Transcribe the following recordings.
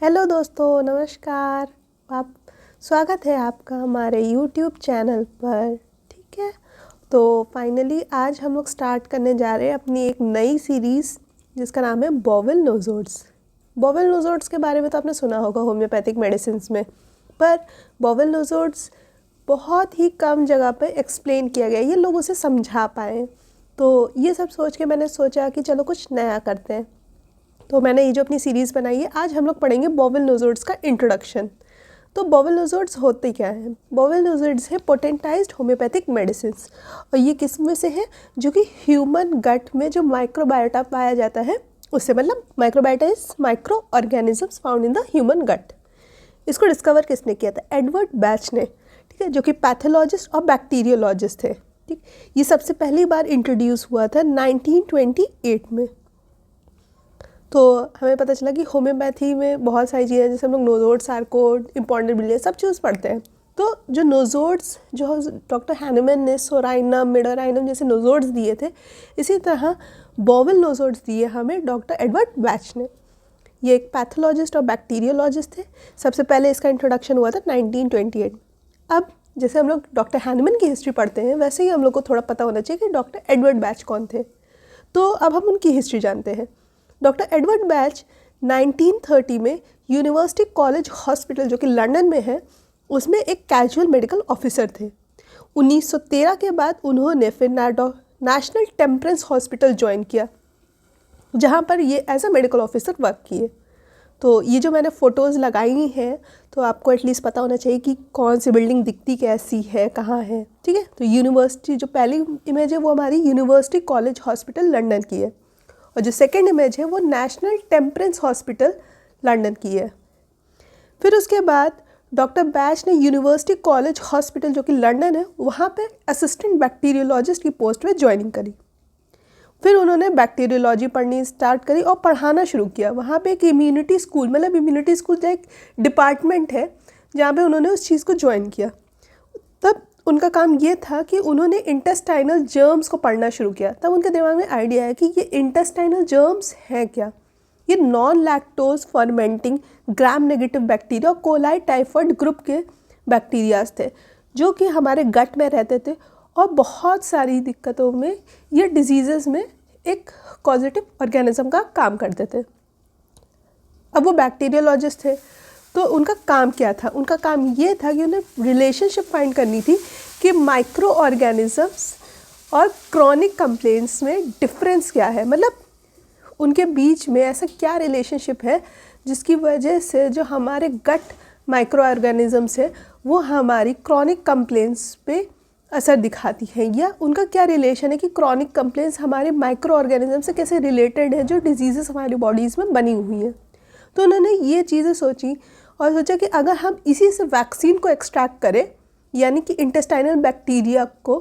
Hello दोस्तों, नमस्कार। आप स्वागत है आपका हमारे यूट्यूब चैनल पर। ठीक है, तो फाइनली आज हम लोग स्टार्ट करने जा रहे हैं अपनी एक नई सीरीज़ जिसका नाम है बॉवेल नोज़ोड्स। बॉवेल नोज़ोड्स के बारे में तो आपने सुना होगा होम्योपैथिक मेडिसिन्स में, पर बॉवेल नोज़ोड्स बहुत ही कम जगह पे एक्सप्लेन किया गया, ये लोग उसे समझा पाए। तो ये सब सोच के मैंने सोचा कि चलो कुछ नया करते हैं। तो मैंने ये जो अपनी सीरीज़ बनाई है, आज हम लोग पढ़ेंगे बॉवेल नोज़ोड्स का इंट्रोडक्शन। तो बॉवेल नोज़ोड्स होते क्या हैं? बॉवेल नोज़ोड्स है पोटेंटाइज्ड होम्योपैथिक मेडिसिन्स, और ये किस में से है? जो कि ह्यूमन गट में जो माइक्रोबायोटा पाया जाता है उससे, मतलब microbiota is microorganisms found in the human gut. इसको डिस्कवर किसने किया था? एडवर्ड बैच ने। ठीक है, जो कि पैथोलॉजिस्ट और बैक्टीरियोलॉजिस्ट थे। ठीक, ये सबसे पहली बार इंट्रोड्यूस हुआ था 1928 में। तो हमें पता चला कि होम्योपैथी में बहुत सारी चीज़ें, जैसे हम लोग नोज़ोड्स, सार्कोड, इम्पॉन्डेबिलिटी सब चीज़ पढ़ते हैं। तो जो नोज़ोड्स जो डॉक्टर हैनुमैन ने सोराइनम, मिडोराइनम जैसे नोज़ोड्स दिए थे, इसी तरह बॉवेल नोज़ोड्स दिए हमें डॉक्टर एडवर्ड बैच ने। ये एक पैथोलॉजिस्ट और बैक्टीरियोलॉजिस्ट थे। सबसे पहले इसका इंट्रोडक्शन हुआ था 1928। अब जैसे हम लोग डॉक्टर हैनुमैन की हिस्ट्री पढ़ते हैं, वैसे ही हम लोग को थोड़ा पता होना चाहिए कि डॉक्टर एडवर्ड बैच कौन थे। तो अब हम उनकी हिस्ट्री जानते हैं। डॉक्टर एडवर्ड बैच 1930 में यूनिवर्सिटी कॉलेज हॉस्पिटल जो कि लंदन में है, उसमें एक कैजुअल मेडिकल ऑफिसर थे। 1913 के बाद उन्होंने फिर नेशनल टेम्परेंस हॉस्पिटल ज्वाइन किया, जहाँ पर ये as a medical officer work किए। तो ये जो मैंने फ़ोटोज़ लगाई हैं, तो आपको एटलीस्ट पता होना चाहिए कि कौन सी बिल्डिंग दिखती कैसी है, कहाँ है। ठीक है, तो यूनिवर्सिटी जो पहली इमेज है वो हमारी यूनिवर्सिटी कॉलेज हॉस्पिटल लंदन की है, और जो सेकेंड इमेज है वो नेशनल टेम्परेंस हॉस्पिटल लंदन की है। फिर उसके बाद डॉक्टर बैच ने यूनिवर्सिटी कॉलेज हॉस्पिटल जो कि लंदन है, वहाँ पे असिस्टेंट बैक्टीरियोलॉजिस्ट की पोस्ट पे ज्वाइनिंग करी। फिर उन्होंने बैक्टीरियोलॉजी पढ़नी स्टार्ट करी और पढ़ाना शुरू किया। वहाँ पे एक इम्यूनिटी स्कूल, मतलब इम्यूनिटी स्कूल जो एक डिपार्टमेंट है, जहाँ पे उन्होंने उस चीज़ को ज्वाइन किया। तब उनका काम ये था कि उन्होंने इंटेस्टाइनल जर्म्स को पढ़ना शुरू किया। तब उनके दिमाग में आइडिया है कि ये इंटेस्टाइनल जर्म्स हैं क्या। ये non lactose fermenting gram negative bacteria, coli typhoid group के बैक्टीरियाज थे, जो कि हमारे गट में रहते थे और बहुत सारी दिक्कतों में, ये डिजीज़ में एक पॉजिटिव ऑर्गेनिज्म का काम करते थे। अब वो बैक्टीरियोलॉजिस्ट थे, तो उनका काम क्या था? उनका काम ये था कि उन्हें रिलेशनशिप फाइंड करनी थी कि माइक्रो ऑर्गेनिजम्स और क्रॉनिक कंप्लेंट्स में डिफरेंस क्या है। मतलब उनके बीच में ऐसा क्या रिलेशनशिप है जिसकी वजह से जो हमारे गट माइक्रो ऑर्गेनिजम्स है वो हमारी क्रॉनिक कंप्लेंट्स पे असर दिखाती है, या उनका क्या रिलेशन है कि क्रॉनिक कंप्लेंट्स हमारे माइक्रो ऑर्गेनिज्म से कैसे रिलेटेड है जो डिजीज़ हमारी बॉडीज़ में बनी हुई हैं। तो उन्होंने ये चीज़ें सोची और सोचा कि अगर हम इसी से वैक्सीन को एक्सट्रैक्ट करें, यानी कि इंटेस्टाइनल बैक्टीरिया को,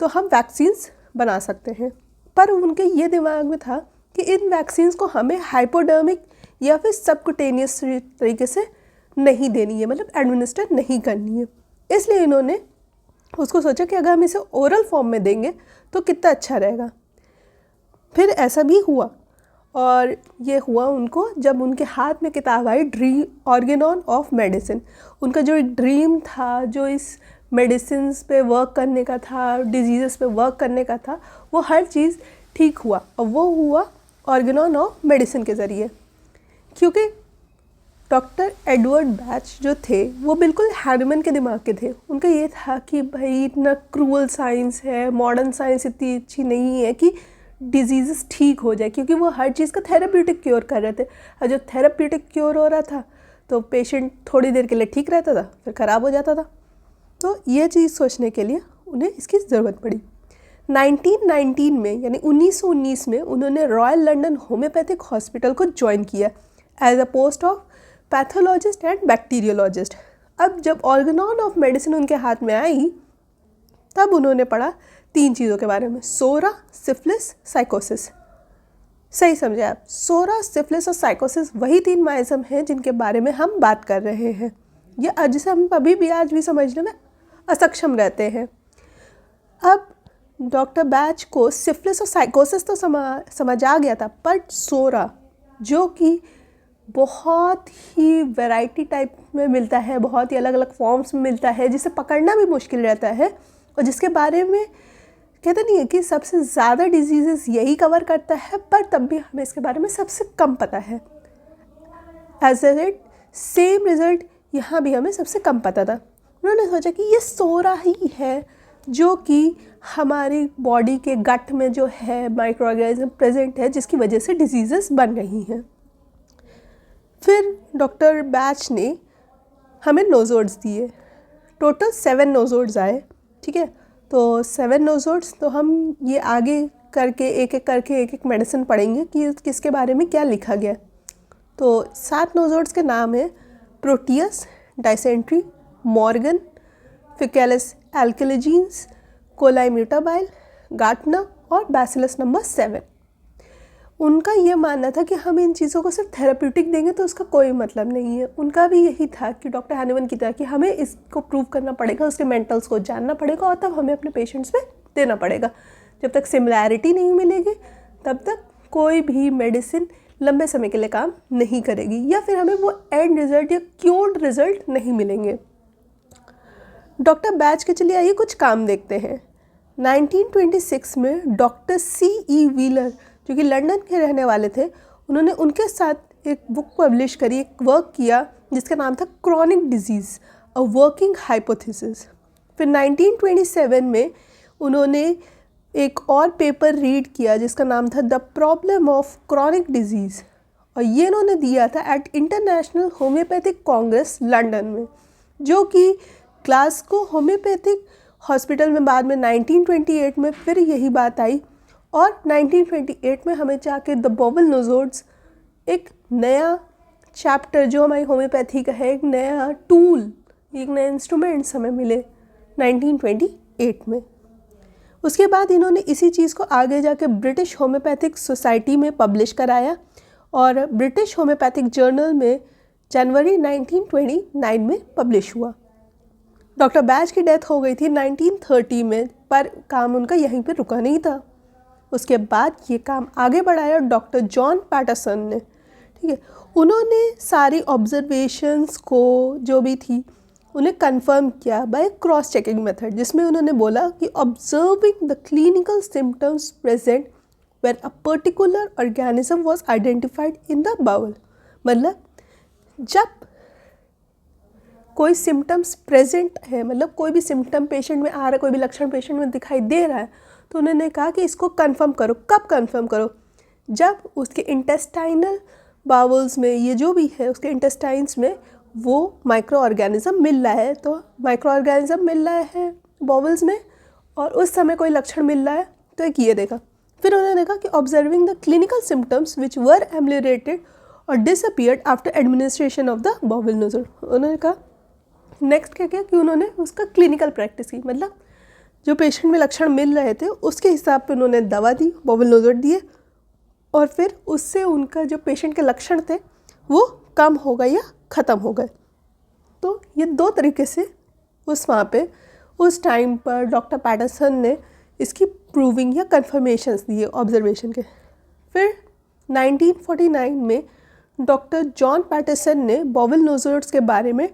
तो हम वैक्सीन्स बना सकते हैं। पर उनके ये दिमाग में था कि इन वैक्सीन्स को हमें हाइपोडर्मिक या फिर सबकुटेनियस तरीके से नहीं देनी है, मतलब एडमिनिस्टर नहीं करनी है। इसलिए इन्होंने उसको सोचा कि अगर हम इसे ओरल फॉर्म में देंगे तो कितना अच्छा रहेगा। फिर ऐसा भी हुआ, और ये हुआ उनको जब उनके हाथ में किताब आई ड्रीम ऑर्गेनॉन ऑफ मेडिसिन। उनका जो एक ड्रीम था, जो इस मेडिसिन पे वर्क करने का था, डिजीज़ पे वर्क करने का था, वो हर चीज़ ठीक हुआ, और वो हुआ ऑर्गेनॉन ऑफ मेडिसिन के ज़रिए। क्योंकि डॉक्टर एडवर्ड बैच जो थे वो बिल्कुल हैनुमैन के दिमाग के थे। उनका ये था कि भाई इतना क्रूअल साइंस है, मॉडर्न साइंस इतनी अच्छी नहीं है कि डिजीज़ ठीक हो जाए, क्योंकि वो हर चीज़ का थेराप्यूटिक क्योर कर रहे थे। और जो थेराप्यूटिक क्योर हो रहा था तो पेशेंट थोड़ी देर के लिए ठीक रहता था, फिर ख़राब हो जाता था। तो ये चीज़ सोचने के लिए उन्हें इसकी ज़रूरत पड़ी। 1919 में, यानी 1919 में उन्होंने रॉयल लंदन होम्योपैथिक हॉस्पिटल को ज्वाइन किया as a post of pathologist and bacteriologist. अब जब ऑर्गेनॉन ऑफ मेडिसिन उनके हाथ में आई, तब उन्होंने पढ़ा 3 चीज़ों के बारे में: सोरा, सिफिलिस, साइकोसिस। सही समझे आप? सोरा, सिफिलिस और साइकोसिस वही 3 माइज़म हैं जिनके बारे में हम बात कर रहे हैं। ये जिसे हम अभी भी आज भी समझने में असक्षम रहते हैं। अब डॉक्टर बैच को सिफिलिस और साइकोसिस तो समझ आ गया था, पर सोरा, जो कि बहुत ही वैरायटी टाइप में मिलता है, बहुत ही अलग अलग फॉर्म्स में मिलता है, जिसे पकड़ना भी मुश्किल रहता है और जिसके बारे में कहते नहीं है कि सबसे ज़्यादा डिजीज़ेस यही कवर करता है, पर तब भी हमें इसके बारे में सबसे कम पता है। एज इट सेम रिज़ल्ट यहाँ भी हमें सबसे कम पता था। उन्होंने सोचा कि ये सोरा ही है जो कि हमारी बॉडी के गट में जो है माइक्रो ऑर्गेनिज्म प्रेजेंट है, जिसकी वजह से डिजीज़ेस बन रही हैं। फिर डॉक्टर बैच ने हमें नोज़ोड्स दिए, टोटल 7 नोज़ोड्स आए, ठीक है। तो 7 नोज़ोड्स, तो हम ये आगे करके एक एक मेडिसिन पढ़ेंगे कि किसके बारे में क्या लिखा गया। तो 7 नोज़ोड्स के नाम है Proteus, dysentery, Morgan, faecalis alkaligenes, coli mutabile, Gaertner और बैसिलस नंबर 7। उनका ये मानना था कि हम इन चीज़ों को सिर्फ थेराप्यूटिक देंगे तो उसका कोई मतलब नहीं है। उनका भी यही था कि डॉक्टर हैनीमैन की तरह कि हमें इसको प्रूव करना पड़ेगा, उसके मेंटल्स को जानना पड़ेगा और तब हमें अपने पेशेंट्स में देना पड़ेगा। जब तक सिमिलैरिटी नहीं मिलेगी तब तक कोई भी मेडिसिन लंबे समय के लिए काम नहीं करेगी, या फिर हमें वो एंड रिजल्ट या क्योर्ड रिजल्ट नहीं मिलेंगे। डॉक्टर बैच के चलिए आइए कुछ काम देखते हैं। 1926 में डॉक्टर C.E. व्हीलर, जो कि लंदन के रहने वाले थे, उन्होंने उनके साथ एक बुक पब्लिश करी, एक वर्क किया जिसका नाम था chronic disease a working hypothesis. फिर 1927 में उन्होंने एक और पेपर रीड किया जिसका नाम था the problem of chronic disease, और ये इन्होंने दिया था at International Homoeopathic Congress London में, जो कि ग्लासगो होम्योपैथिक हॉस्पिटल में बाद में 1928 में फिर यही बात आई, और 1928 में हमें जाके द बॉवल नोज़ोड्स, एक नया चैप्टर जो हमारी होम्योपैथी का है, एक नया टूल, एक नया इंस्ट्रूमेंट्स हमें मिले 1928 में। उसके बाद इन्होंने इसी चीज़ को आगे जाके ब्रिटिश होम्योपैथिक सोसाइटी में पब्लिश कराया और ब्रिटिश होम्योपैथिक जर्नल में जनवरी 1929 में पब्लिश हुआ। डॉक्टर बैच की डेथ हो गई थी 1930 में, पर काम उनका यहीं पे रुका नहीं था। उसके बाद ये काम आगे बढ़ाया डॉक्टर जॉन पैटरसन ने, ठीक है। उन्होंने सारी ऑब्जर्वेशंस को जो भी थी उन्हें कंफर्म किया बाय क्रॉस चेकिंग मेथड, जिसमें उन्होंने बोला कि observing the clinical symptoms present when a particular organism was identified in the bowel. मतलब जब कोई सिम्टम्स प्रेजेंट है, मतलब कोई भी सिम्टम पेशेंट में आ रहा है, कोई भी लक्षण पेशेंट में दिखाई दे रहा है, तो उन्होंने कहा कि इसको कंफर्म करो। कब कंफर्म करो? जब उसके इंटेस्टाइनल बाउल्स में, ये जो भी है उसके इंटेस्टाइन्स में वो माइक्रो ऑर्गेनिज्म मिल रहा है। तो माइक्रो ऑर्गेनिज्म मिल रहा है बाउल्स में और उस समय कोई लक्षण मिल रहा है, तो एक ये देखा। फिर उन्होंने देखा कि observing the clinical symptoms which were emulated और disappeared after administration of the bowel nosode. उन्होंने कहा नेक्स्ट क्या किया कि उन्होंने उसका क्लिनिकल प्रैक्टिस की, मतलब जो पेशेंट में लक्षण मिल रहे थे उसके हिसाब पे उन्होंने दवा दी, बाउल नोज़ल दिए, और फिर उससे उनका जो पेशेंट के लक्षण थे वो कम हो गए या ख़त्म हो गए। तो ये दो तरीके से वहाँ पे उस टाइम पर डॉक्टर पैटरसन ने इसकी प्रूविंग या कन्फर्मेशंस दिए ऑब्जर्वेशन के। फिर 1949 में डॉक्टर जॉन पैटरसन ने बाउल नोज़ल्स के बारे में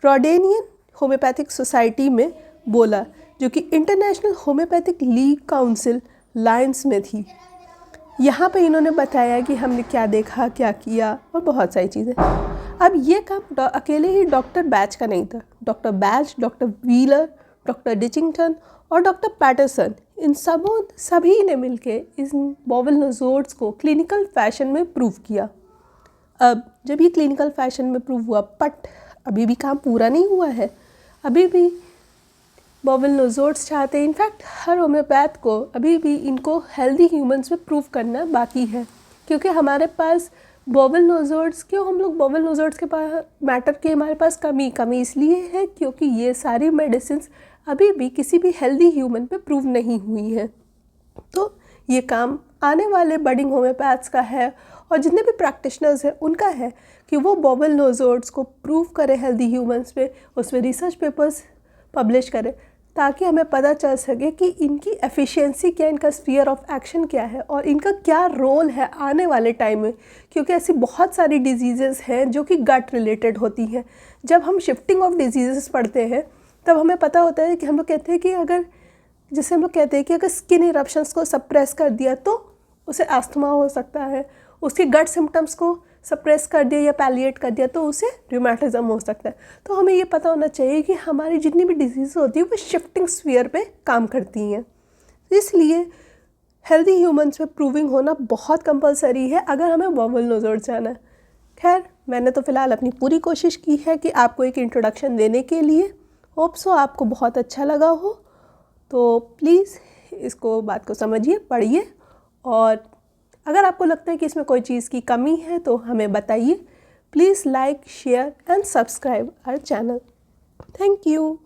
रोडेनियन होम्योपैथिक सोसाइटी में बोला, जो कि international homeopathic league council Lions में थी। यहाँ पे इन्होंने बताया कि हमने क्या देखा, क्या किया और बहुत सारी चीज़ें। अब ये काम अकेले ही डॉक्टर बैच का नहीं था। Doctor Bach, doctor Wheeler, doctor Dishington और डॉक्टर पैटरसन, इन सभी ने मिलके इस बाउल नोज़ल्स को क्लिनिकल फैशन में प्रूव किया। अब जब ये क्लिनिकल फैशन में प्रूव हुआ, बट अभी भी काम पूरा नहीं हुआ है। अभी भी बाउल नोज़ल्स चाहते हैं, इनफैक्ट हर होम्योपैथ को अभी भी इनको हेल्दी ह्यूमंस में प्रूव करना बाकी है, क्योंकि हमारे पास बाउल नोज़ल्स, क्यों हम लोग बाउल नोज़ल्स के पास मैटर की हमारे पास कमी इसलिए है क्योंकि ये सारी मेडिसिन अभी भी किसी भी हेल्दी ह्यूमन पे प्रूव नहीं हुई है। तो ये काम आने वाले बडिंग होम्योपैथ्स का है और जितने भी प्रैक्टिशनर्स हैं उनका है कि वो बाउल नोज़ल्स को प्रूव करें हेल्दी ह्यूमंस पे, उसमें रिसर्च पेपर्स पब्लिश करें, ताकि हमें पता चल सके कि इनकी एफिशिएंसी क्या, इनका स्फीयर ऑफ एक्शन क्या है और इनका क्या रोल है आने वाले टाइम में। क्योंकि ऐसी बहुत सारी डिजीज़ेज़ हैं जो कि गट रिलेटेड होती हैं। जब हम शिफ्टिंग ऑफ डिजीज़ेज़ पढ़ते हैं तब हमें पता होता है कि हम लोग कहते हैं कि अगर, जैसे हम लोग कहते हैं कि अगर स्किन इरप्शंस को सप्रेस कर दिया तो उसे अस्थमा हो सकता है, उसके गट सिम्टम्स को सप्रेस कर दिया या पैलिएट कर दिया तो उसे रूमेटिज्म हो सकता है। तो हमें ये पता होना चाहिए कि हमारी जितनी भी डिजीज़ होती है वो शिफ्टिंग स्फीयर पे काम करती हैं। इसलिए हेल्दी ह्यूमंस में प्रूविंग होना बहुत कंपलसरी है अगर हमें वर्बल नोज़र्ड जाना है। खैर, मैंने तो फ़िलहाल अपनी पूरी कोशिश की है कि आपको एक इंट्रोडक्शन देने के लिए। होप सो आपको बहुत अच्छा लगा हो। तो प्लीज़ इसको बात को समझिए, पढ़िए, और अगर आपको लगता है कि इसमें कोई चीज़ की कमी है तो हमें बताइए। Please like, share and subscribe our channel. Thank you.